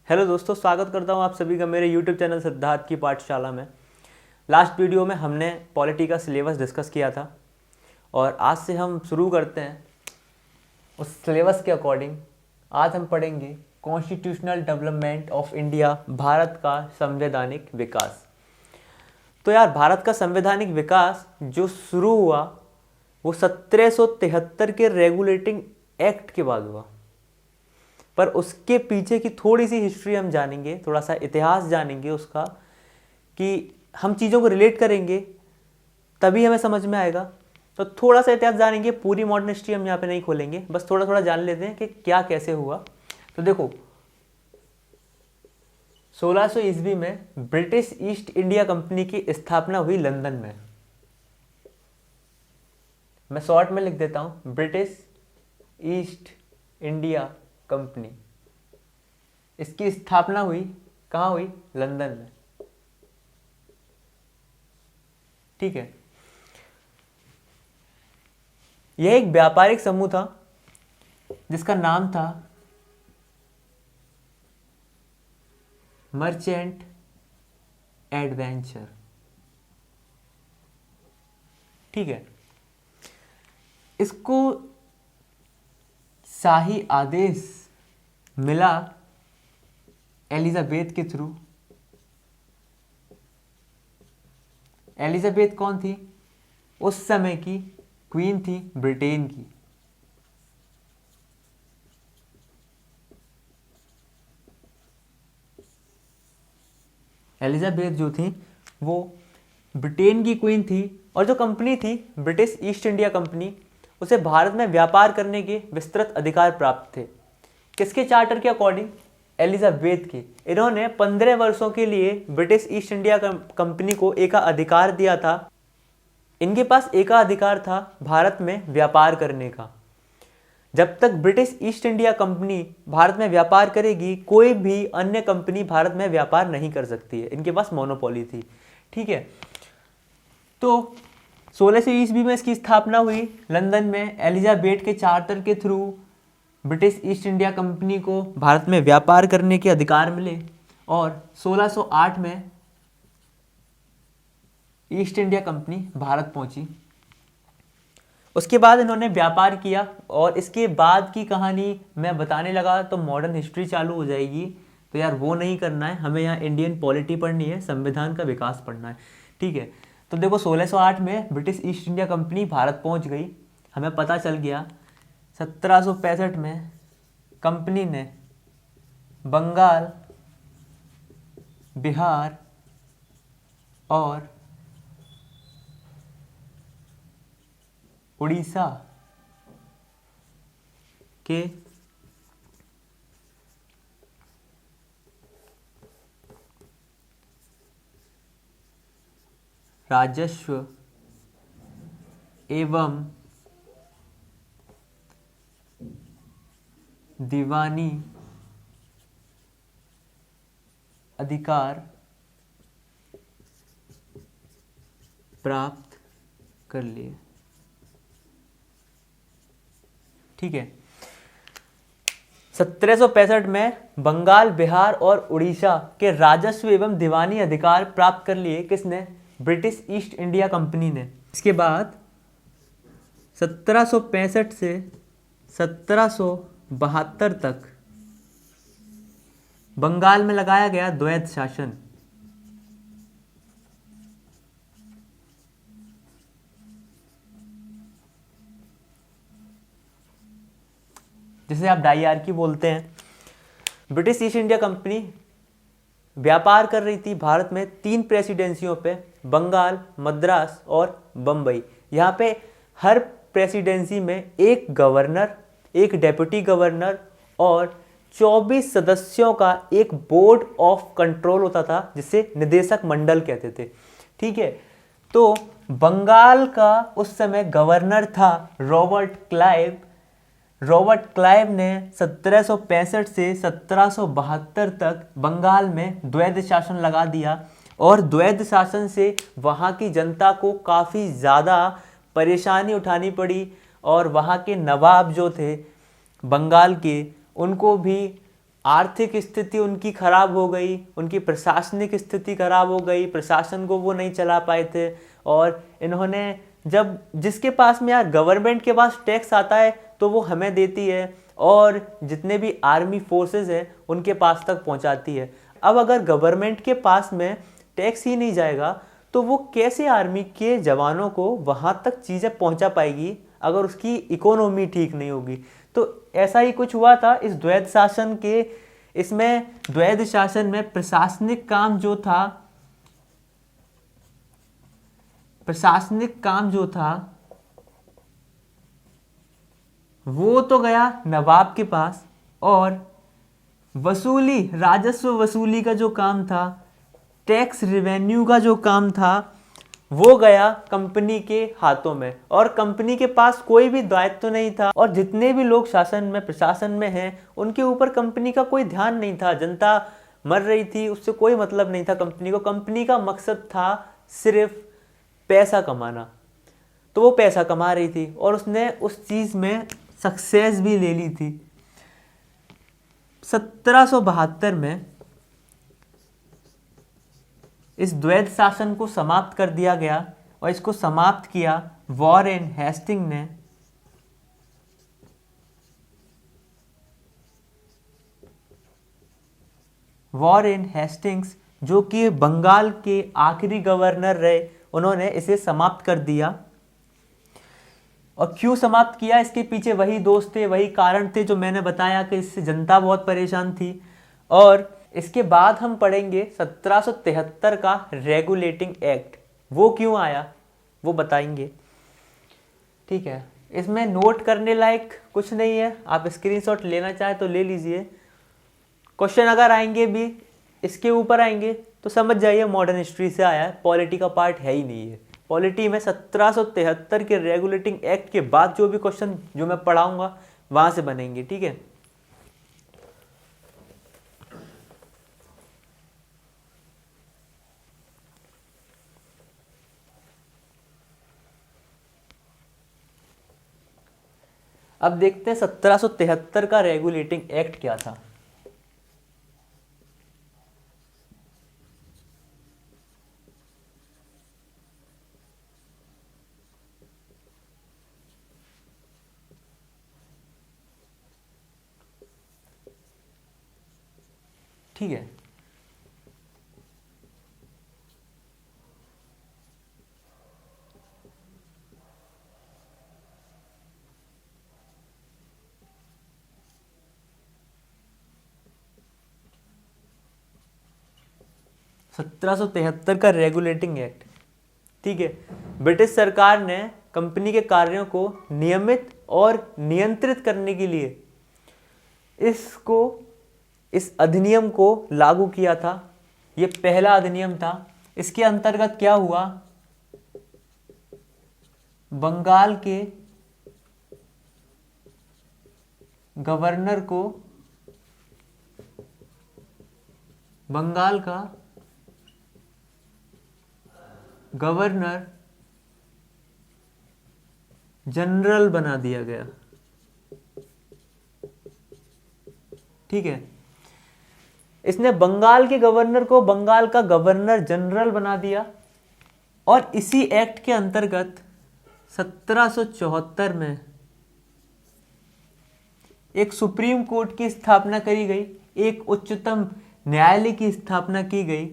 Hello दोस्तों, स्वागत करता हूं आप सभी का मेरे यूट्यूब चैनल सिद्धार्थ की पाठशाला में। लास्ट वीडियो में हमने पॉलिटी का सिलेबस डिस्कस किया था और आज से हम शुरू करते हैं उस सिलेबस के अकॉर्डिंग। आज हम पढ़ेंगे constitutional development of India, Bharat का संवैधानिक विकास। तो यार, भारत का संवैधानिक विकास जो शुरू हुआ वो 1773 के रेगुलेटिंग एक्ट के बाद हुआ, पर उसके पीछे की थोड़ी सी हिस्ट्री हम जानेंगे, थोड़ा सा इतिहास जानेंगे उसका, कि हम चीज़ों को रिलेट करेंगे तभी हमें समझ में आएगा। तो थोड़ा सा इतिहास जानेंगे, पूरी मॉडर्न हिस्ट्री हम यहाँ पे नहीं खोलेंगे, बस थोड़ा थोड़ा जान लेते हैं कि क्या कैसे हुआ। तो देखो, 1600 ईस्वी में ब्रिटिश ईस्ट इंडिया कंपनी की स्थापना हुई लंदन में। मैं शॉर्ट में लिख देता हूँ, ब्रिटिश ईस्ट इंडिया कंपनी, इसकी स्थापना हुई कहाँ हुई? लंदन में। ठीक है, यह एक व्यापारिक समूह था जिसका नाम था मर्चेंट एडवेंचर। ठीक है, इसको शाही आदेश मिला एलिजाबेथ के थ्रू। एलिजाबेथ कौन थी? उस समय की क्वीन थी ब्रिटेन की। एलिजाबेथ जो थी वो ब्रिटेन की क्वीन थी, और जो कंपनी थी ब्रिटिश ईस्ट इंडिया कंपनी, उसे भारत में व्यापार करने के विस्तृत अधिकार प्राप्त थे। किसके चार्टर के अकॉर्डिंग? एलिजाबेथ के। इन्होंने 15 वर्षों के लिए ब्रिटिश ईस्ट इंडिया कंपनी को एकाधिकार दिया था। इनके पास एकाधिकार था भारत में व्यापार करने का। जब तक British east India company Bharat में व्यापार करेगी, कोई भी अन्य कंपनी भारत में व्यापार नहीं कर सकती है। इनके पास मोनोपोली थी। ठीक है, तो 1600 ईस्वी में इसकी स्थापना हुई लंदन में। एलिजाबेथ के चार्टर के through British east India company को भारत में व्यापार करने के अधिकार मिले, और 1608 में ईस्ट इंडिया कंपनी भारत पहुंची। उसके बाद इन्होंने व्यापार किया, और इसके बाद की कहानी मैं बताने लगा तो मॉडर्न हिस्ट्री चालू हो जाएगी। तो यार, वो नहीं करना है हमें। यहाँ इंडियन पॉलिटी पढ़नी है, संविधान का विकास पढ़ना है। ठीक है, तो देखो, 1608 में British east India company Bharat पहुंच गई। हमें पता चल गया 1765 में कंपनी ने बंगाल, बिहार और उड़ीसा के राजस्व एवं दीवानी अधिकार प्राप्त कर लिए। ठीक है, 1765 में बंगाल, बिहार और उड़ीसा के राजस्व एवं दीवानी अधिकार प्राप्त कर लिए। किसने? ब्रिटिश ईस्ट इंडिया कंपनी ने। इसके बाद 1765 से 1772 तक बंगाल में लगाया गया द्वैध शासन। जिसे आप डायआर्की बोलते हैं। ब्रिटिश ईस्ट इंडिया कंपनी व्यापार कर रही थी भारत में 3 प्रेसिडेंसियों पे, बंगाल, मद्रास और बम्बई। यहाँ पे हर प्रेसिडेंसी में एक गवर्नर, एक डेप्यूटी गवर्नर और 24 सदस्यों का एक बोर्ड ऑफ कंट्रोल होता था, जिसे निदेशक मंडल कहते थे। ठीक है, तो बंगाल का उस समय गवर्नर था रॉबर्ट क्लाइव। रॉबर्ट क्लाइव ने 1765 से 1772 तक बंगाल में द्वैध शासन लगा दिया, और द्वैध शासन से वहाँ की जनता को काफ़ी ज़्यादा परेशानी उठानी पड़ी, और वहाँ के नवाब जो थे बंगाल के, उनको भी आर्थिक स्थिति उनकी खराब हो गई, उनकी प्रशासनिक स्थिति खराब हो गई, प्रशासन को वो नहीं चला पाए थे। और इन्होंने जब जिसके पास में यार गवर्नमेंट के पास टैक्स आता है तो वो हमें देती है और जितने भी आर्मी फोर्सेस हैं उनके पास तक पहुंचाती है। अब अगर गवर्नमेंट के पास में टैक्स ही नहीं जाएगा तो वो कैसे आर्मी के जवानों को वहाँ तक चीज़ें पहुँचा पाएगी अगर उसकी इकोनॉमी ठीक नहीं होगी। तो ऐसा ही कुछ हुआ था इस द्वैध शासन के। इसमें द्वैध शासन में प्रशासनिक काम जो था, वो तो गया नवाब के पास, और राजस्व वसूली का जो काम था, टैक्स रेवेन्यू का जो काम था, वो गया कंपनी के हाथों में। और कंपनी के पास कोई भी दायित्व तो नहीं था, और जितने भी लोग शासन में प्रशासन में हैं उनके ऊपर कंपनी का कोई ध्यान नहीं था। जनता मर रही थी, उससे कोई मतलब नहीं था कंपनी को। कंपनी का मकसद था सिर्फ पैसा कमाना। तो वो पैसा कमा रही थी और उसने उस चीज़ में सक्सेस भी ले ली थी। 1772 में इस द्वैध शासन को समाप्त कर दिया गया और इसको समाप्त किया वॉरेन हेस्टिंग ने। वॉरेन हेस्टिंग्स जो कि बंगाल के आखिरी गवर्नर रहे, उन्होंने इसे समाप्त कर दिया। और क्यों समाप्त किया, इसके पीछे वही दोस्त थे, वही कारण थे जो मैंने बताया कि इससे जनता बहुत परेशान थी। और इसके बाद हम पढ़ेंगे 1773 का रेगुलेटिंग एक्ट। वो क्यों आया वो बताएंगे, ठीक है। इसमें नोट करने लायक कुछ नहीं है, आप स्क्रीनशॉट लेना चाहे तो ले लीजिए। क्वेश्चन अगर आएंगे भी इसके ऊपर आएंगे तो समझ जाइए मॉडर्न हिस्ट्री से आया है, पॉलिटी का पार्ट है ही नहीं है। पॉलिटी में 1773 के रेगुलेटिंग एक्ट के बाद जो भी क्वेश्चन जो मैं पढ़ाऊंगा वहां से बनेंगे, ठीक है। अब देखते हैं 1773 का रेगुलेटिंग एक्ट क्या था। ठीक है, सत्रह सौ तिहत्तर का रेगुलेटिंग एक्ट, ठीक है। ब्रिटिश सरकार ने कंपनी के कार्यों को नियमित और नियंत्रित करने के लिए इस अधिनियम को लागू किया था। ये पहला अधिनियम था। इसके अंतर्गत क्या हुआ, बंगाल के गवर्नर को, बंगाल का गवर्नर जनरल बना दिया गया, ठीक है। इसने बंगाल के गवर्नर को बंगाल का गवर्नर जनरल बना दिया। और इसी एक्ट के अंतर्गत 1774 में एक सुप्रीम कोर्ट की स्थापना करी गई, एक उच्चतम न्यायालय की स्थापना की गई।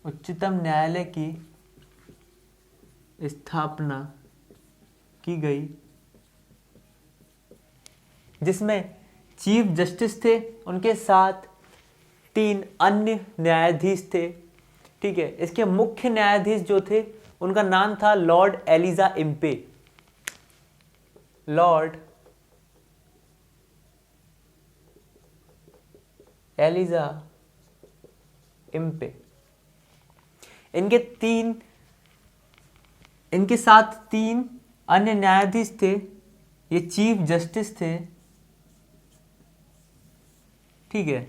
उच्चतम न्यायालय की स्थापना की गई जिसमें चीफ जस्टिस थे, उनके साथ 3 अन्य न्यायाधीश थे, ठीक है। इसके मुख्य न्यायाधीश जो थे उनका नाम था Lord Elijah Impey. Lord Elijah Impey. इनके साथ 3 अन्य न्यायाधीश थे। ये चीफ जस्टिस थे, ठीक है।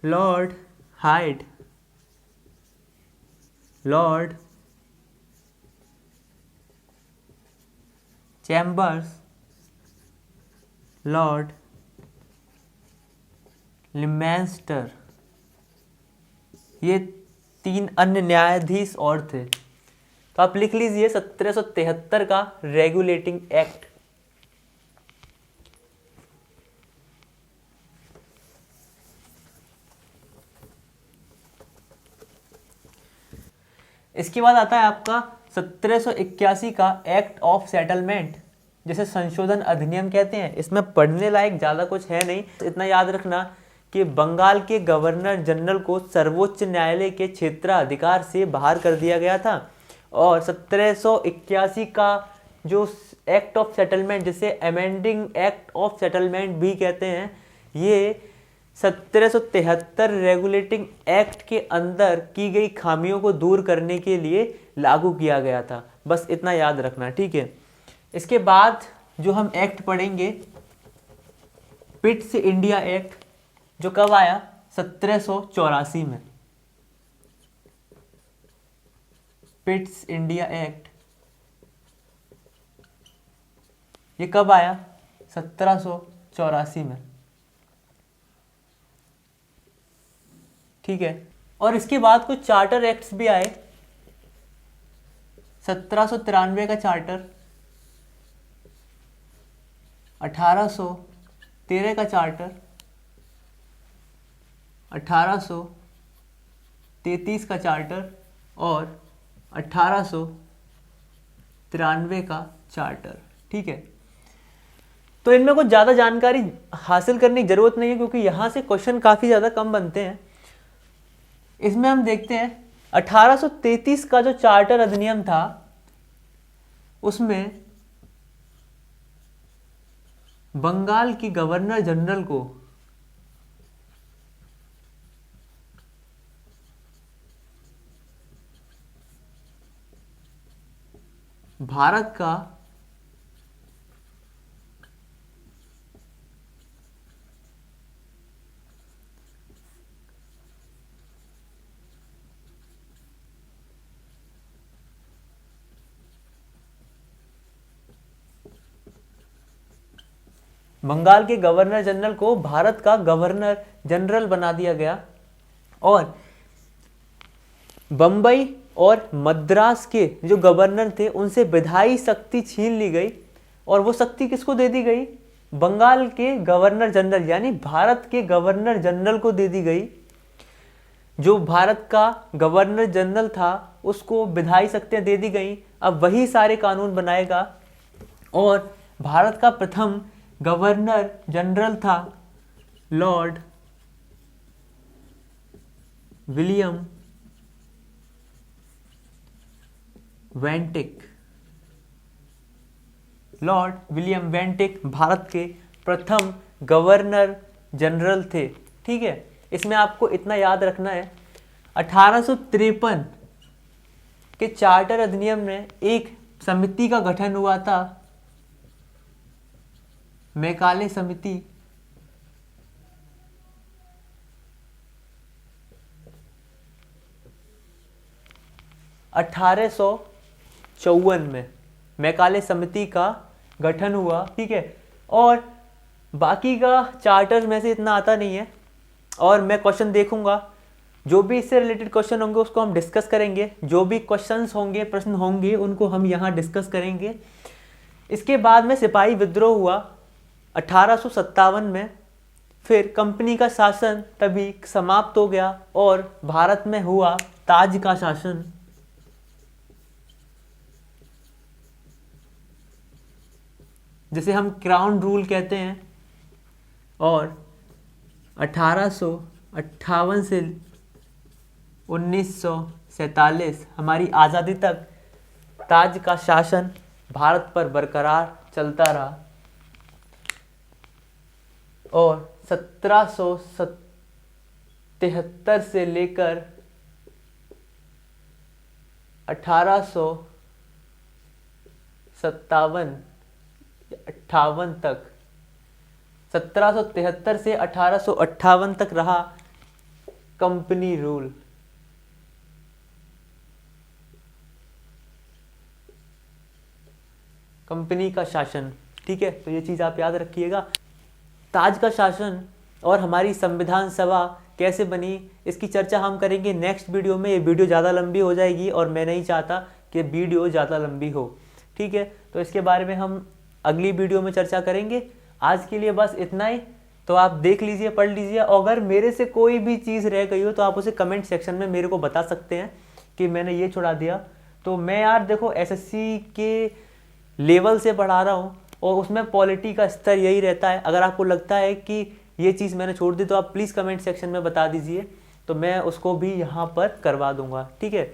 Lord Hyde, Lord Chambers, Lord Leminster, ये 3 अन्य न्यायाधीश और थे। तो आप लिख लीजिए 1773 का रेगुलेटिंग एक्ट। इसके बाद आता है आपका 1781 का एक्ट ऑफ सेटलमेंट, जिसे संशोधन अधिनियम कहते हैं। इसमें पढ़ने लायक ज़्यादा कुछ है नहीं, इतना याद रखना कि बंगाल के गवर्नर जनरल को सर्वोच्च न्यायालय के क्षेत्राधिकार से बाहर कर दिया गया था। और 1781 का जो एक्ट ऑफ सेटलमेंट, जिसे अमेंडिंग एक्ट ऑफ सेटलमेंट भी कहते हैं, ये 1773 रेगुलेटिंग एक्ट के अंदर की गई खामियों को दूर करने के लिए लागू किया गया था। बस इतना याद रखना, ठीक है। इसके बाद जो हम एक्ट पढ़ेंगे, पिट्स इंडिया एक्ट, जो कब आया? 1784 में। पिट्स इंडिया एक्ट ये कब आया? 1784 में, ठीक है। और इसके बाद कुछ चार्टर एक्ट्स भी आए। 1793 का चार्टर, 1813 का चार्टर, 1833 का चार्टर और 1893 का चार्टर, ठीक है। तो इनमें कुछ ज़्यादा जानकारी हासिल करने की ज़रूरत नहीं है, क्योंकि यहाँ से क्वेश्चन काफ़ी ज़्यादा कम बनते हैं। इसमें हम देखते हैं 1833 का जो चार्टर अधिनियम था, उसमें बंगाल की गवर्नर जनरल को भारत का बंगाल के गवर्नर जनरल को भारत का गवर्नर जनरल बना दिया गया। और बंबई और मद्रास के जो गवर्नर थे, उनसे विधायी शक्ति छीन ली गई। और वो शक्ति किसको दे दी गई? बंगाल के गवर्नर जनरल, यानी भारत के गवर्नर जनरल को दे दी गई। जो भारत का गवर्नर जनरल था, उसको विधायी शक्तियां दे दी गई। अब वही सारे कानून बनाएगा। और भारत का प्रथम गवर्नर जनरल था Lord William वेंटिक। Lord William वेंटिक Bharat के प्रथम गवर्नर जनरल थे, ठीक है। इसमें आपको इतना याद रखना है, 1853 के चार्टर अधिनियम में एक समिति का गठन हुआ था, मैकाले समिति। 1854 में मैकाले समिति का गठन हुआ, ठीक है। और बाकी का चार्टर में से इतना आता नहीं है। और मैं क्वेश्चन देखूंगा, जो भी इससे रिलेटेड क्वेश्चन होंगे उसको हम डिस्कस करेंगे। जो भी क्वेश्चंस होंगे, प्रश्न होंगे, उनको हम यहाँ डिस्कस करेंगे। इसके बाद में सिपाही विद्रोह हुआ 1857 में। फिर कंपनी का शासन तभी समाप्त हो गया और भारत में हुआ ताज का शासन। जिसे हम क्राउन रूल कहते हैं। और 1858 से 1947 हमारी आज़ादी तक ताज का शासन भारत पर बरकरार चलता रहा। और 1777 से लेकर 1857-58 तक, 1773 से 1858 तक रहा कंपनी रूल। कंपनी का शासन। ठीक है, तो ये चीज़ आप याद रखिएगा। ताज का शासन और हमारी संविधान सभा कैसे बनी, इसकी चर्चा हम करेंगे नेक्स्ट वीडियो में। ये वीडियो ज़्यादा लंबी हो जाएगी और मैं नहीं चाहता कि वीडियो ज़्यादा लंबी हो। ठीक है, तो इसके बारे में हम अगली वीडियो में चर्चा करेंगे। आज के लिए बस इतना ही। तो आप देख लीजिए, पढ़ लीजिए, और अगर मेरे से कोई भी चीज़ रह गई हो तो आप उसे कमेंट सेक्शन में मेरे को बता सकते हैं कि मैंने ये छुड़ा दिया। तो मैं यार देखो एसएससी के लेवल से पढ़ा रहा हूँ और उसमें पॉलिटी का स्तर यही रहता है। अगर आपको लगता है कि ये चीज़ मैंने छोड़ दी तो आप प्लीज़ कमेंट सेक्शन में बता दीजिए, तो मैं उसको भी यहाँ पर करवा दूंगा। ठीक है,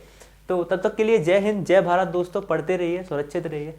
तो तब तक के लिए जय हिंद, जय भारत दोस्तों। पढ़ते रहिए, सुरक्षित रहिए।